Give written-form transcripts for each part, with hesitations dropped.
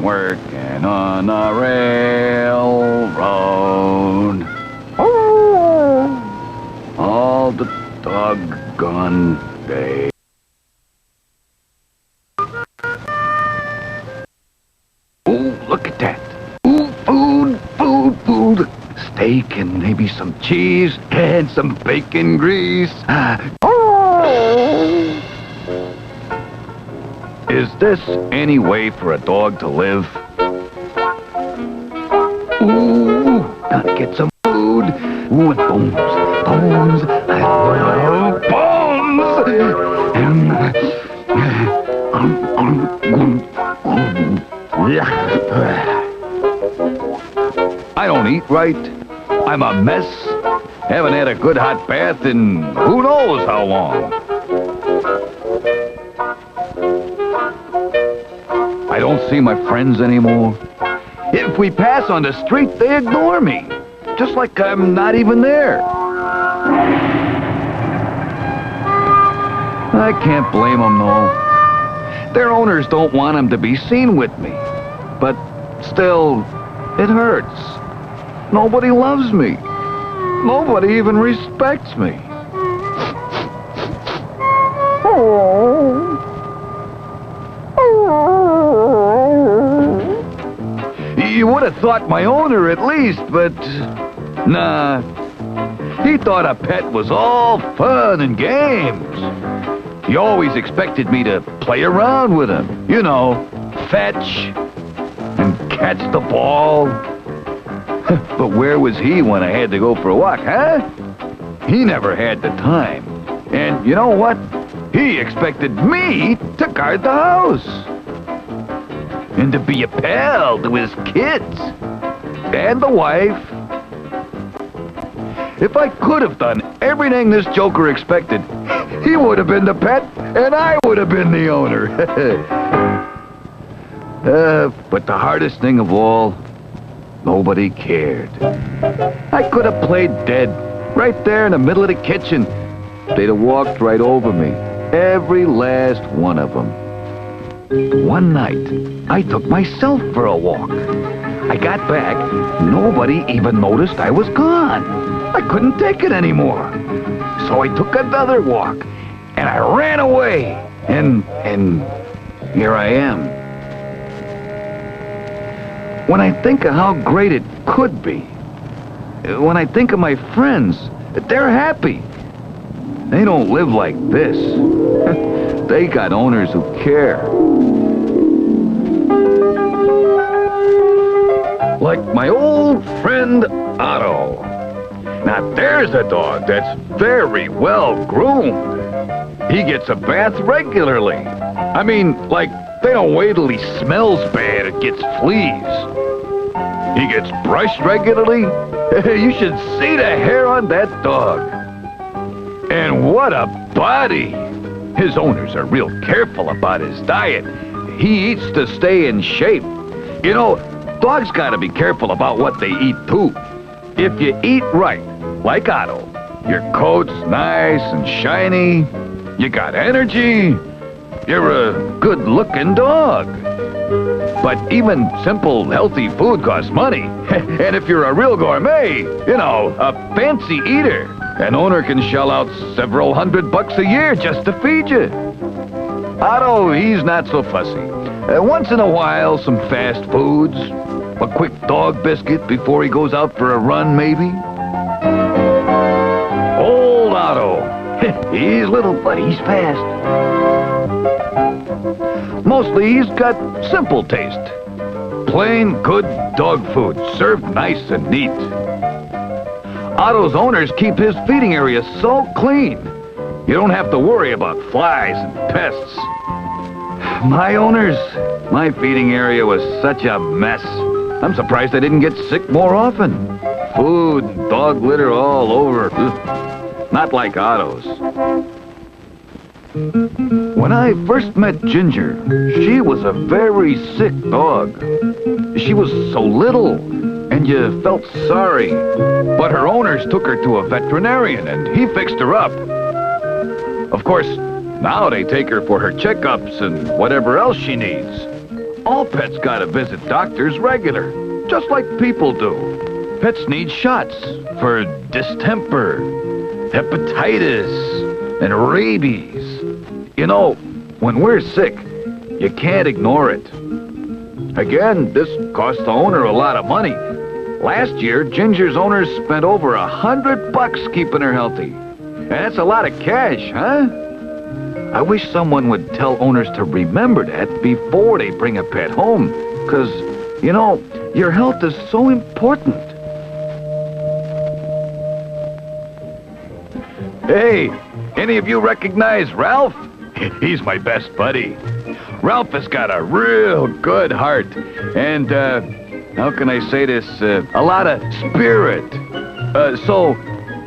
working on a railroad. Oh, all the doggone day. Ooh, look at that. Ooh, food. Steak and maybe some cheese and some bacon grease. Is this any way for a dog to live? Ooh, gotta get some food. Ooh, and bones. I love bones. I don't eat right. I'm a mess. Haven't had a good hot bath in who knows how long. I don't see my friends anymore. If we pass on the street, they ignore me. Just like I'm not even there. I can't blame them, though. Their owners don't want them to be seen with me. But still, it hurts. Nobody loves me. Nobody even respects me. You would have thought my owner at least, but nah. He thought a pet was all fun and games. He always expected me to play around with him. You know, fetch and catch the ball. But where was he when I had to go for a walk, huh? He never had the time. And you know what? He expected me to guard the house. And to be a pal to his kids. And the wife. If I could have done everything this joker expected, he would have been the pet, and I would have been the owner. But the hardest thing of all, nobody cared. I could have played dead, right there in the middle of the kitchen. They'd have walked right over me, every last one of them. One night, I took myself for a walk. I got back, nobody even noticed I was gone. I couldn't take it anymore. So I took another walk, and I ran away. And here I am. When I think of how great it could be, when I think of my friends, they're happy. They don't live like this. They got owners who care. Like my old friend Otto. Now there's a dog that's very well groomed. He gets a bath regularly. I mean, like, they don't wait till he smells bad and gets fleas. He gets brushed regularly. You should see the hair on that dog. And what a body! His owners are real careful about his diet. He eats to stay in shape. You know, dogs gotta be careful about what they eat, too. If you eat right, like Otto, your coat's nice and shiny, you got energy, you're a good-looking dog. But even simple, healthy food costs money. And if you're a real gourmet, you know, a fancy eater, an owner can shell out several $100 a year just to feed you. Otto, he's not so fussy. Once in a while, some fast foods, a quick dog biscuit before he goes out for a run, maybe. Old Otto. He's little, but he's fast. Mostly he's got simple taste. Plain good dog food, served nice and neat. Otto's owners keep his feeding area so clean. You don't have to worry about flies and pests. My owners, my feeding area was such a mess. I'm surprised I didn't get sick more often. Food and dog litter all over. Not like Otto's. When I first met Ginger, she was a very sick dog. She was so little, and you felt sorry. But her owners took her to a veterinarian, and he fixed her up. Of course, now they take her for her checkups and whatever else she needs. All pets gotta visit doctors regular, just like people do. Pets need shots for distemper, hepatitis, and rabies. You know, when we're sick, you can't ignore it. Again, this cost the owner a lot of money. Last year, Ginger's owners spent over $100 keeping her healthy. And that's a lot of cash, huh? I wish someone would tell owners to remember that before they bring a pet home. 'Cause, you know, your health is so important. Hey, any of you recognize Ralph? He's my best buddy. Ralph has got a real good heart. And, how can I say this? A lot of spirit. So,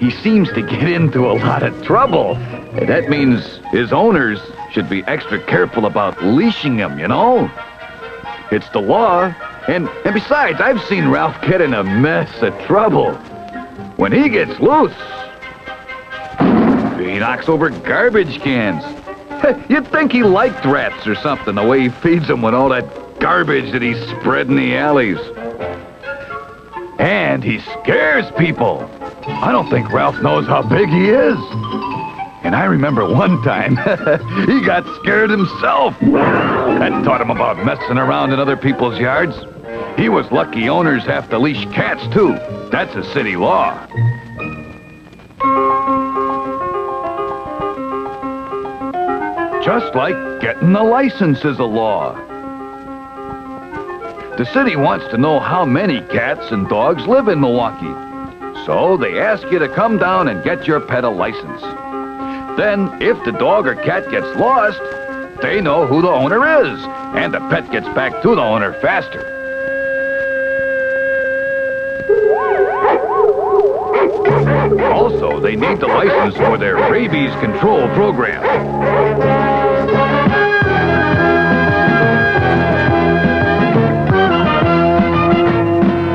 he seems to get into a lot of trouble. That means his owners should be extra careful about leashing him, you know? It's the law. And besides, I've seen Ralph get in a mess of trouble. When he gets loose, he knocks over garbage cans. You'd think he liked rats or something, the way he feeds them with all that garbage that he's spread in the alleys. And he scares people. I don't think Ralph knows how big he is. And I remember one time, he got scared himself. That taught him about messing around in other people's yards. He was lucky owners have to leash cats, too. That's a city law. Just like getting a license is a law. The city wants to know how many cats and dogs live in Milwaukee. So they ask you to come down and get your pet a license. Then, if the dog or cat gets lost, they know who the owner is, and the pet gets back to the owner faster. Also, they need the license for their rabies control program.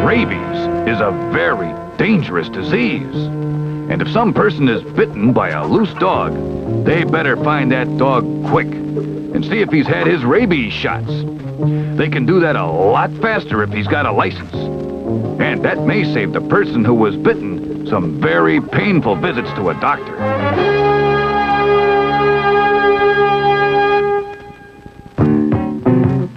Rabies is a very dangerous disease. And if some person is bitten by a loose dog, they better find that dog quick and see if he's had his rabies shots. They can do that a lot faster if he's got a license. And that may save the person who was bitten some very painful visits to a doctor.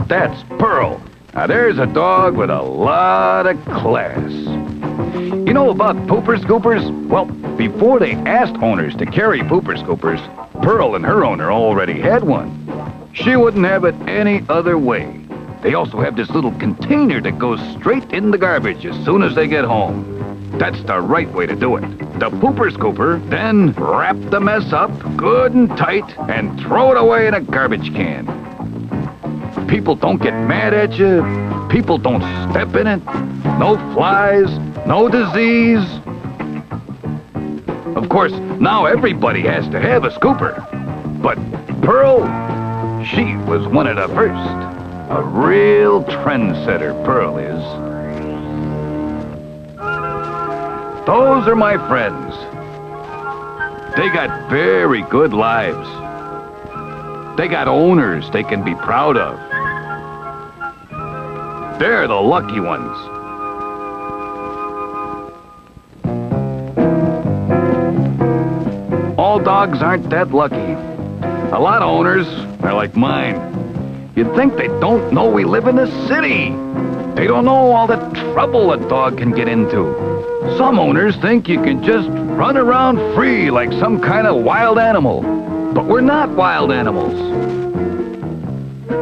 That's Pearl. Now there's a dog with a lot of class. You know about pooper scoopers? Well, before they asked owners to carry pooper scoopers, Pearl and her owner already had one. She wouldn't have it any other way. They also have this little container that goes straight in the garbage as soon as they get home. That's the right way to do it. The pooper scooper then wrap the mess up good and tight and throw it away in a garbage can. People don't get mad at you. People don't step in it. No flies, no disease. Of course, now everybody has to have a scooper. But Pearl, she was one of the first. A real trendsetter, Pearl is. Those are my friends. They got very good lives. They got owners they can be proud of. They're the lucky ones. All dogs aren't that lucky. A lot of owners are like mine. You'd think they don't know we live in a city. They don't know all the trouble a dog can get into. Some owners think you can just run around free like some kind of wild animal. But we're not wild animals.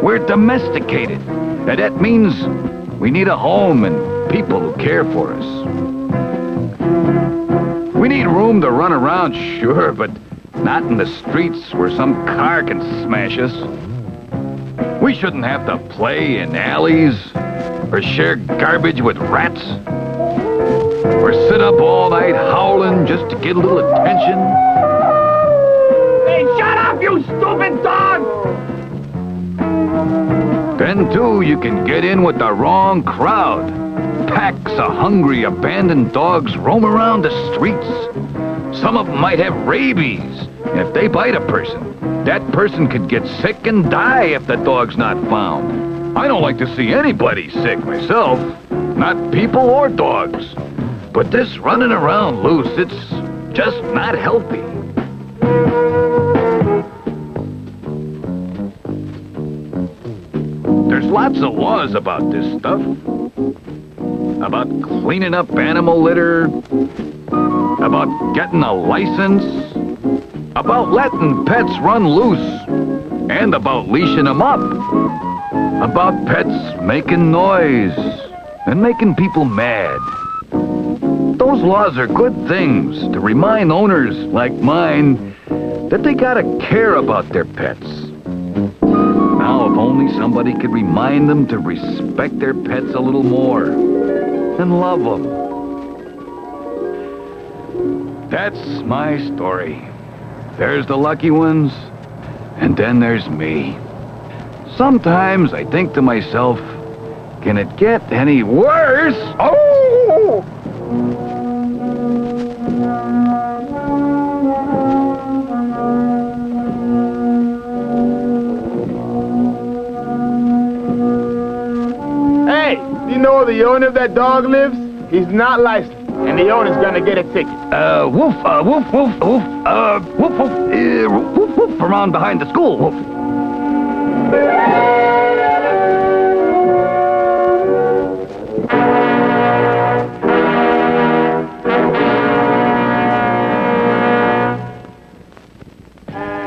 We're domesticated. And that means we need a home and people who care for us. We need room to run around, sure, but not in the streets where some car can smash us. We shouldn't have to play in alleys or share garbage with rats or sit up all night howling just to get a little attention. Hey, shut up, you stupid dog! Then, too, you can get in with the wrong crowd. Packs of hungry, abandoned dogs roam around the streets. Some of them might have rabies, and if they bite a person, that person could get sick and die if the dog's not found. I don't like to see anybody sick myself, not people or dogs. But this running around loose, it's just not healthy. There's lots of laws about this stuff. About cleaning up animal litter, about getting a license, about letting pets run loose, and about leashing them up, about pets making noise and making people mad. Those laws are good things to remind owners like mine that they gotta care about their pets. Now, if only somebody could remind them to respect their pets a little more and love them. That's my story. There's the lucky ones, and then there's me. Sometimes I think to myself, can it get any worse? Oh! Hey, do you know where the owner of that dog lives? He's not licensed, and the owner's gonna get a ticket. Woof, woof, woof, woof, woof, woof, woof, woof, around behind the school, woof.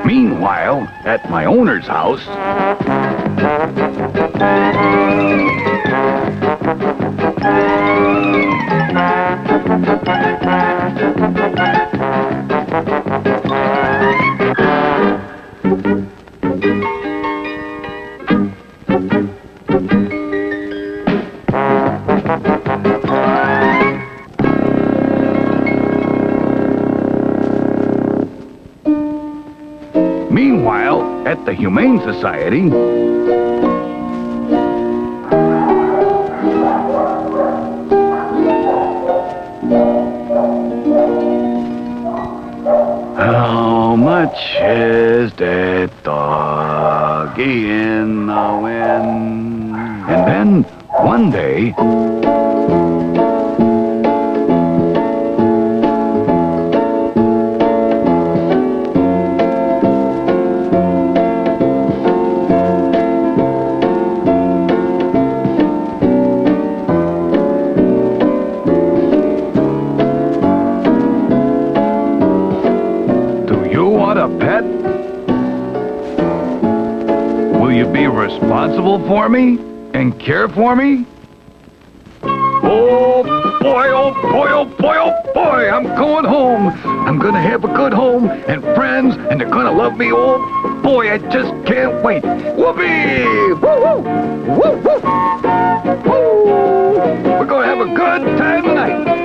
Meanwhile, at my owner's house... Meanwhile, at the Humane Society... How much is that doggy in the wind? And then, one day... A pet? Will you be responsible for me and care for me? Oh boy, oh boy, oh boy, oh boy, I'm going home. I'm gonna have a good home and friends, and they're gonna love me. Oh boy, I just can't wait. Whoopee! Woo woo! Woo woo! Woo! We're gonna have a good time tonight.